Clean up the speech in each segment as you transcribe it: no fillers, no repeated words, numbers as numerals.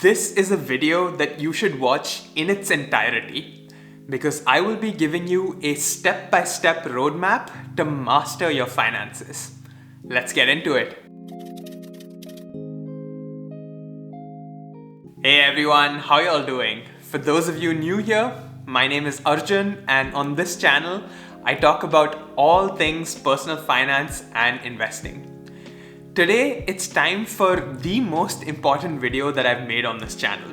This is a video that you should watch in its entirety because I will be giving you a step-by-step roadmap to master your finances. Let's get into it. Hey everyone, how y'all doing? For those of you new here, my name is Arjun, and on this channel, I talk about all things personal finance and investing. Today, it's time for the most important video that I've made on this channel.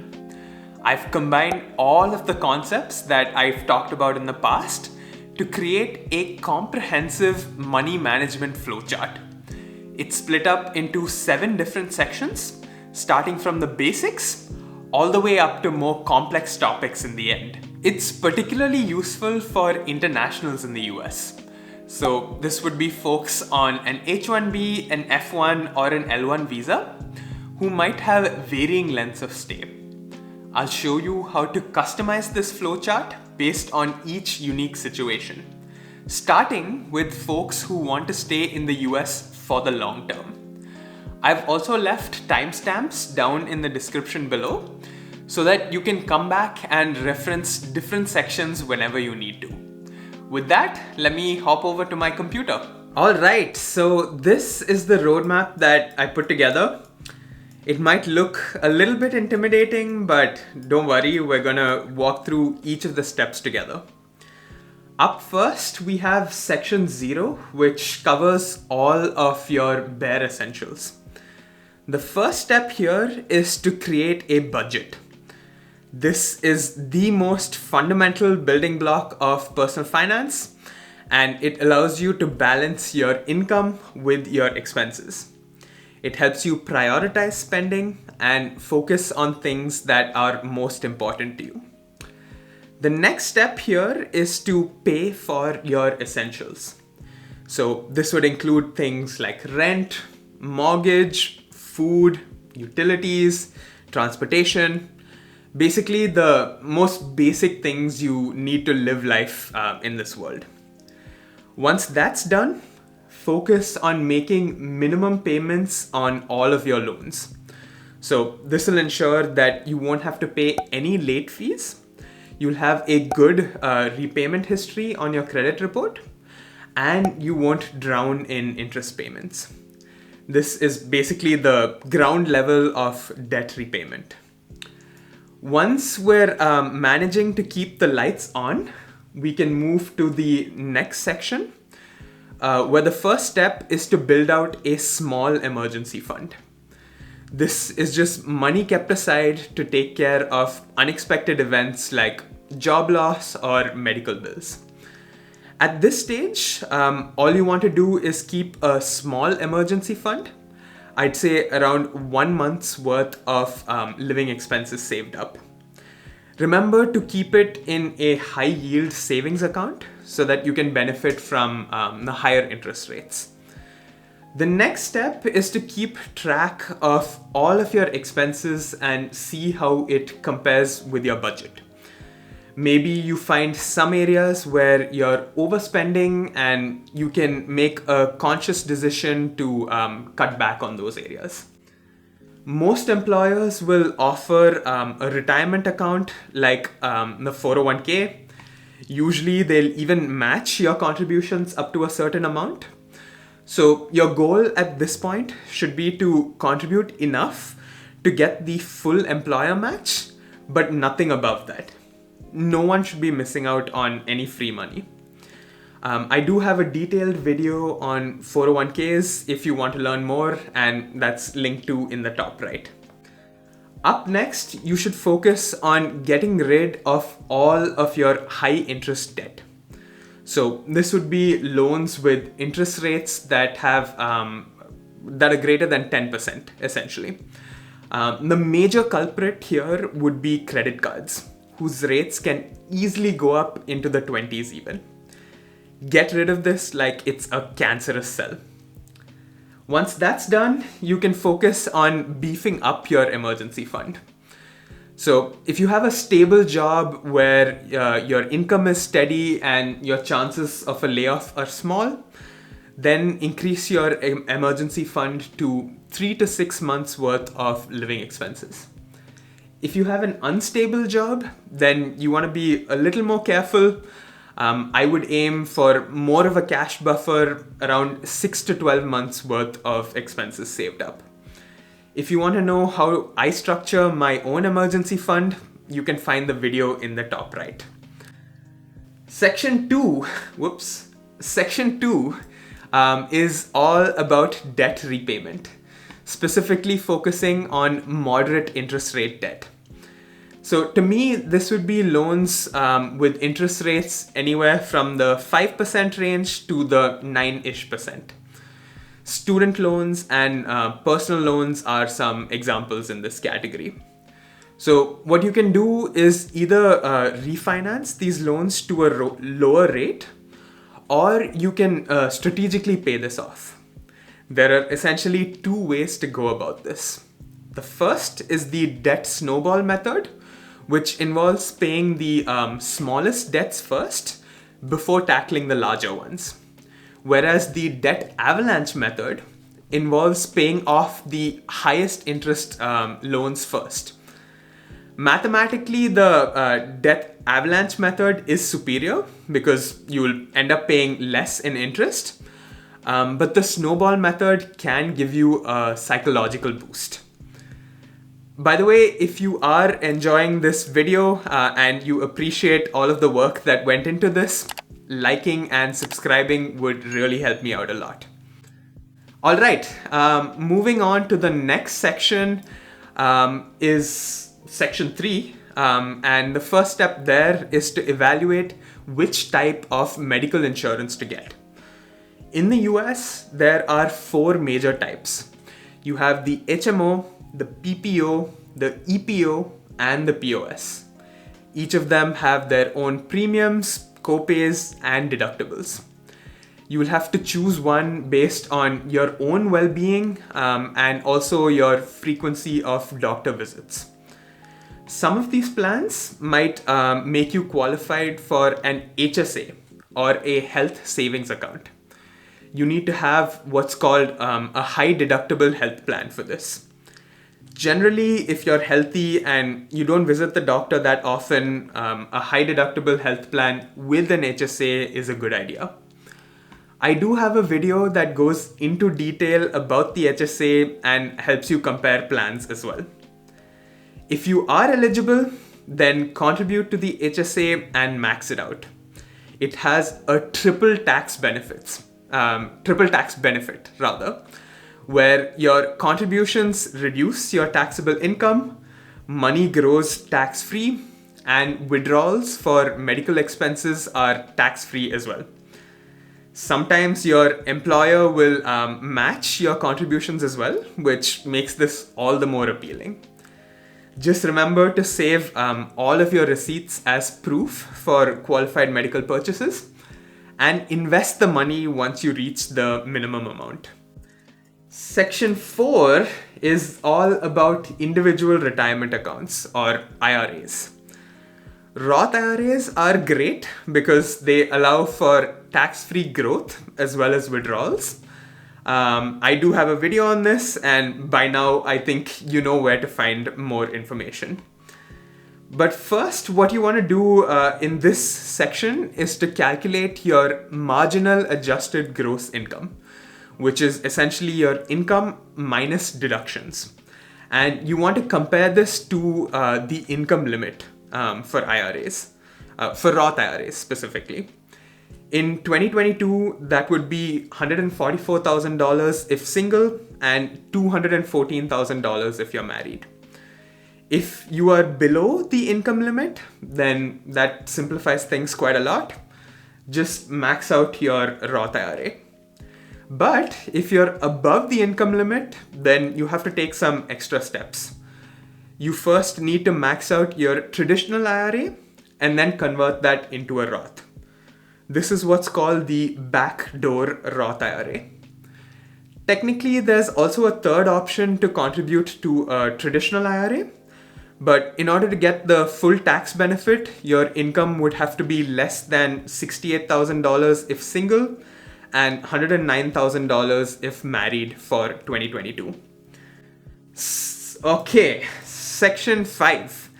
I've combined all of the concepts that I've talked about in the past to create a comprehensive money management flowchart. It's split up into 7 different sections, starting from the basics all the way up to more complex topics in the end. It's particularly useful for internationals in the US. So this would be folks on an H1B, an F1 or an L1 visa who might have varying lengths of stay. I'll show you how to customize this flowchart based on each unique situation, starting with folks who want to stay in the US for the long term. I've also left timestamps down in the description below so that you can come back and reference different sections whenever you need to. With that, let me hop over to my computer. All right, so this is the roadmap that I put together. It might look a little bit intimidating, but don't worry, we're gonna walk through each of the steps together. Up first, we have section 0, which covers all of your bare essentials. The first step here is to create a budget. This is the most fundamental building block of personal finance, and it allows you to balance your income with your expenses. It helps you prioritize spending and focus on things that are most important to you. The next step here is to pay for your essentials. So this would include things like rent, mortgage, food, utilities, transportation, basically the most basic things you need to live life in this world. Once that's done, focus on making minimum payments on all of your loans. So this will ensure that you won't have to pay any late fees. You'll have a good repayment history on your credit report, and you won't drown in interest payments. This is basically the ground level of debt repayment. Once we're managing to keep the lights on, we can move to the next section, where the first step is to build out a small emergency fund. This is just money kept aside to take care of unexpected events like job loss or medical bills. At this stage, all you want to do is keep a small emergency fund. I'd say around 1 month's worth of living expenses saved up. Remember to keep it in a high yield savings account so that you can benefit from the higher interest rates. The next step is to keep track of all of your expenses and see how it compares with your budget. Maybe you find some areas where you're overspending and you can make a conscious decision to cut back on those areas. Most employers will offer a retirement account like the 401k. Usually they'll even match your contributions up to a certain amount. So your goal at this point should be to contribute enough to get the full employer match, but nothing above that. No one should be missing out on any free money. I do have a detailed video on 401ks if you want to learn more, and that's linked to in the top right. Up next, you should focus on getting rid of all of your high interest debt. So this would be loans with interest rates that are greater than 10%, essentially. The major culprit here would be credit cards, whose rates can easily go up into the 20s even. Get rid of this like it's a cancerous cell. Once that's done, you can focus on beefing up your emergency fund. So if you have a stable job where your income is steady and your chances of a layoff are small, then increase your emergency fund to 3 to 6 months worth of living expenses. If you have an unstable job, then you want to be a little more careful. I would aim for more of a cash buffer, around 6 to 12 months worth of expenses saved up. If you want to know how I structure my own emergency fund, you can find the video in the top right. Section 2 is all about debt repayment, specifically focusing on moderate interest rate debt. So to me, this would be loans with interest rates anywhere from the 5% range to the 9-ish%. Student loans and personal loans are some examples in this category. So what you can do is either refinance these loans to a lower rate, or you can strategically pay this off. There are essentially two ways to go about this. The first is the debt snowball method, which involves paying the smallest debts first before tackling the larger ones. Whereas the debt avalanche method involves paying off the highest interest loans first. Mathematically, the debt avalanche method is superior because you will end up paying less in interest, but the snowball method can give you a psychological boost. By the way, if you are enjoying this video and you appreciate all of the work that went into this, liking and subscribing would really help me out a lot. All right, moving on to the next section is section 3. And the first step there is to evaluate which type of medical insurance to get. In the US, there are 4 major types. You have the HMO, the PPO, the EPO, and the POS. Each of them have their own premiums, copays, and deductibles. You will have to choose one based on your own well-being and also your frequency of doctor visits. Some of these plans might make you qualified for an HSA or a health savings account. You need to have what's called a high deductible health plan for this. Generally, if you're healthy and you don't visit the doctor that often, a high deductible health plan with an HSA is a good idea. I do have a video that goes into detail about the HSA and helps you compare plans as well. If you are eligible, then contribute to the HSA and max it out. It has a triple tax benefit, where your contributions reduce your taxable income, money grows tax-free, and withdrawals for medical expenses are tax-free as well. Sometimes your employer will match your contributions as well, which makes this all the more appealing. Just remember to save all of your receipts as proof for qualified medical purchases and invest the money once you reach the minimum amount. Section 4 is all about individual retirement accounts or IRAs. Roth IRAs are great because they allow for tax-free growth as well as withdrawals. I do have a video on this, and by now I think you know where to find more information. But first, what you want to do in this section is to calculate your marginal adjusted gross income, which is essentially your income minus deductions. And you want to compare this to the income limit for IRAs, for Roth IRAs specifically. In 2022, that would be $144,000 if single and $214,000 if you're married. If you are below the income limit, then that simplifies things quite a lot. Just max out your Roth IRA. But if you're above the income limit, then you have to take some extra steps. You first need to max out your traditional IRA and then convert that into a Roth. This is what's called the backdoor Roth IRA. Technically, there's also a third option to contribute to a traditional IRA, but in order to get the full tax benefit, your income would have to be less than $68,000 if single and $109,000 if married for 2022. Okay, section 5.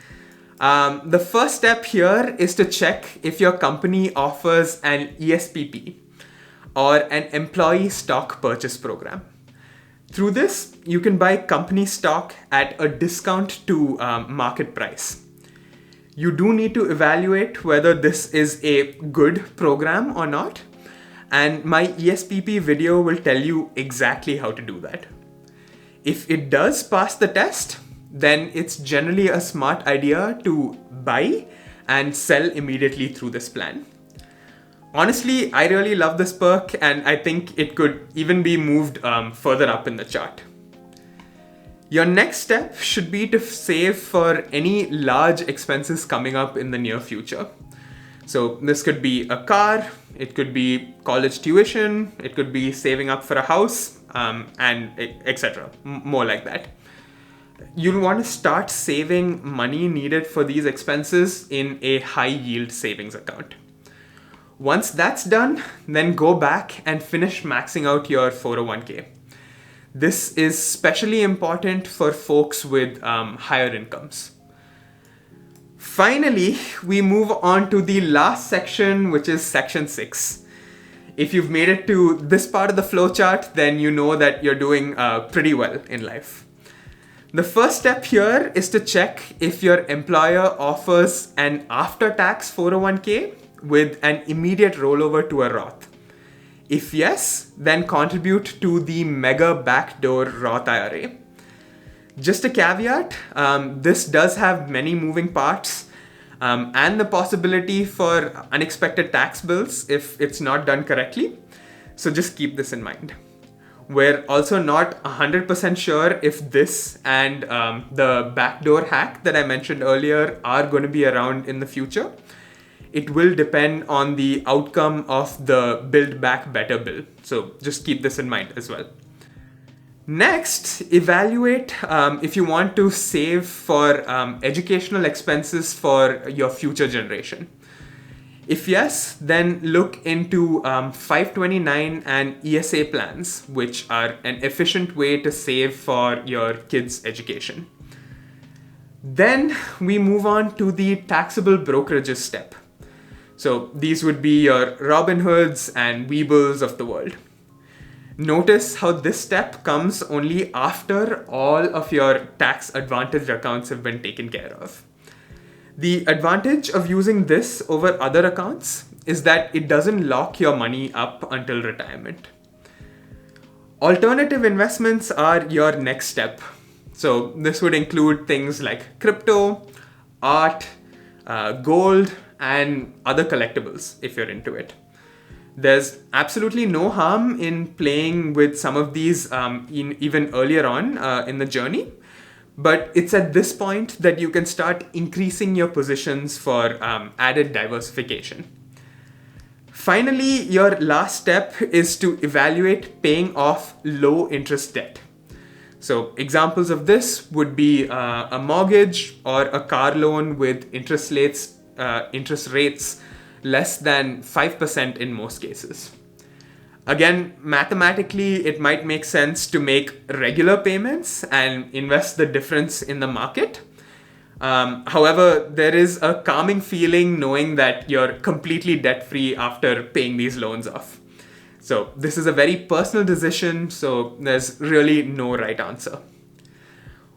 The first step here is to check if your company offers an ESPP or an employee stock purchase program. Through this, you can buy company stock at a discount to market price. You do need to evaluate whether this is a good program or not, and my ESPP video will tell you exactly how to do that. If it does pass the test, then it's generally a smart idea to buy and sell immediately through this plan. Honestly, I really love this perk, and I think it could even be moved further up in the chart. Your next step should be to save for any large expenses coming up in the near future. So this could be a car, it could be college tuition, it could be saving up for a house, and etc. More like that. You'll want to start saving money needed for these expenses in a high yield savings account. Once that's done, then go back and finish maxing out your 401k. This is especially important for folks with higher incomes. Finally, we move on to the last section, which is section 6. If you've made it to this part of the flowchart, then you know that you're doing pretty well in life. The first step here is to check if your employer offers an after-tax 401k with an immediate rollover to a Roth. If yes, then contribute to the mega backdoor Roth IRA. Just a caveat, this does have many moving parts and the possibility for unexpected tax bills if it's not done correctly. So just keep this in mind. We're also not 100% sure if this and the backdoor hack that I mentioned earlier are going to be around in the future. It will depend on the outcome of the Build Back Better bill. So just keep this in mind as well. Next, evaluate if you want to save for educational expenses for your future generation. If yes, then look into 529 and ESA plans, which are an efficient way to save for your kids' education. Then we move on to the taxable brokerages step. So these would be your Robinhoods and Weebles of the world. Notice how this step comes only after all of your tax advantage accounts have been taken care of. The advantage of using this over other accounts is that it doesn't lock your money up until retirement. Alternative investments are your next step. So this would include things like crypto, art, gold, and other collectibles if you're into it. There's absolutely no harm in playing with some of these even earlier on in the journey, but it's at this point that you can start increasing your positions for added diversification. Finally, your last step is to evaluate paying off low interest debt. So examples of this would be a mortgage or a car loan with interest rates less than 5% in most cases. Again, mathematically, it might make sense to make regular payments and invest the difference in the market. However, there is a calming feeling knowing that you're completely debt-free after paying these loans off. So this is a very personal decision, so there's really no right answer.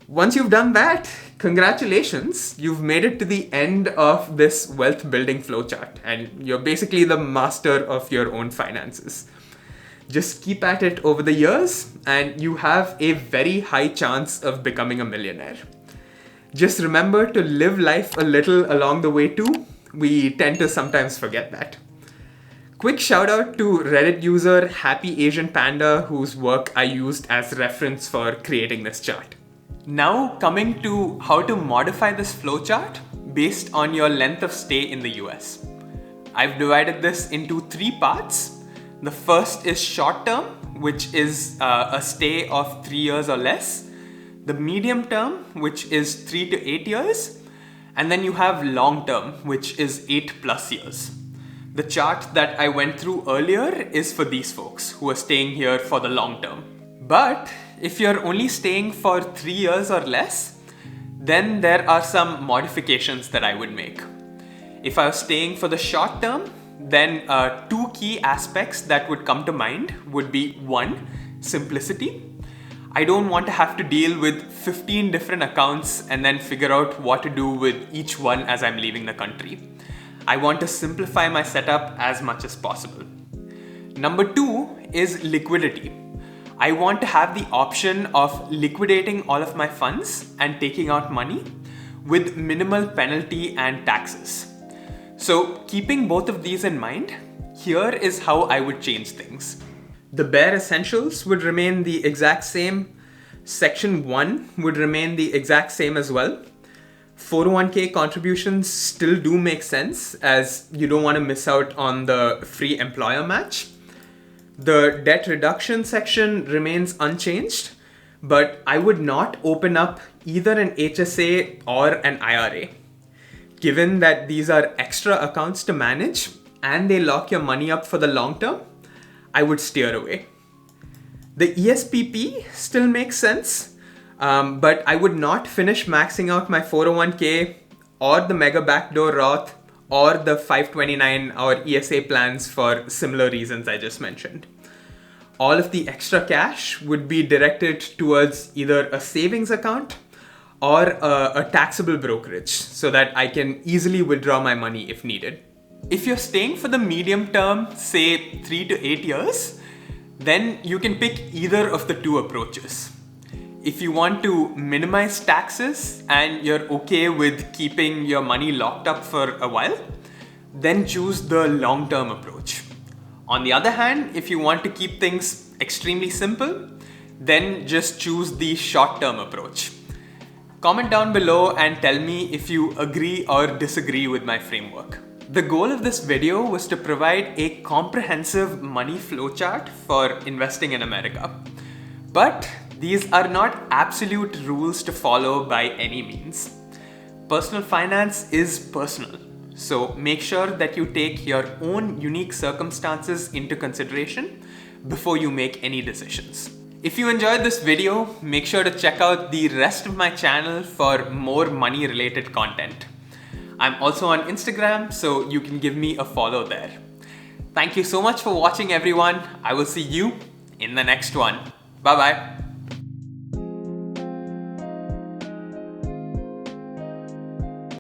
Once you've done that, congratulations, you've made it to the end of this wealth building flowchart, and you're basically the master of your own finances. Just keep at it over the years, and you have a very high chance of becoming a millionaire. Just remember to live life a little along the way too. We tend to sometimes forget that. Quick shout out to Reddit user Happy Asian Panda, whose work I used as reference for creating this chart. Now coming to how to modify this flowchart based on your length of stay in the US. I've divided this into 3 parts. The first is short term, which is a stay of 3 years or less. The medium term, which is 3 to 8 years. And then you have long term, which is 8+ years. The chart that I went through earlier is for these folks who are staying here for the long term. But if you're only staying for 3 years or less, then there are some modifications that I would make. If I was staying for the short term, then two key aspects that would come to mind would be: one, simplicity. I don't want to have to deal with 15 different accounts and then figure out what to do with each one as I'm leaving the country. I want to simplify my setup as much as possible. Number two is liquidity. I want to have the option of liquidating all of my funds and taking out money with minimal penalty and taxes. So, keeping both of these in mind, here is how I would change things. The bare essentials would remain the exact same. Section 1 would remain the exact same as well. 401k contributions still do make sense, as you don't want to miss out on the free employer match. The debt reduction section remains unchanged, but I would not open up either an HSA or an IRA. Given that these are extra accounts to manage and they lock your money up for the long term, I would steer away. The ESPP still makes sense, but I would not finish maxing out my 401k or the Mega Backdoor Roth or the 529 or ESA plans for similar reasons I just mentioned. All of the extra cash would be directed towards either a savings account or a taxable brokerage so that I can easily withdraw my money if needed. If you're staying for the medium term, say 3 to 8 years, then you can pick either of the two approaches. If you want to minimize taxes and you're okay with keeping your money locked up for a while, then choose the long-term approach. On the other hand, if you want to keep things extremely simple, then just choose the short-term approach. Comment down below and tell me if you agree or disagree with my framework. The goal of this video was to provide a comprehensive money flowchart for investing in America. But these are not absolute rules to follow by any means. Personal finance is personal, so make sure that you take your own unique circumstances into consideration before you make any decisions. If you enjoyed this video, make sure to check out the rest of my channel for more money-related content. I'm also on Instagram, so you can give me a follow there. Thank you so much for watching, everyone. I will see you in the next one. Bye-bye.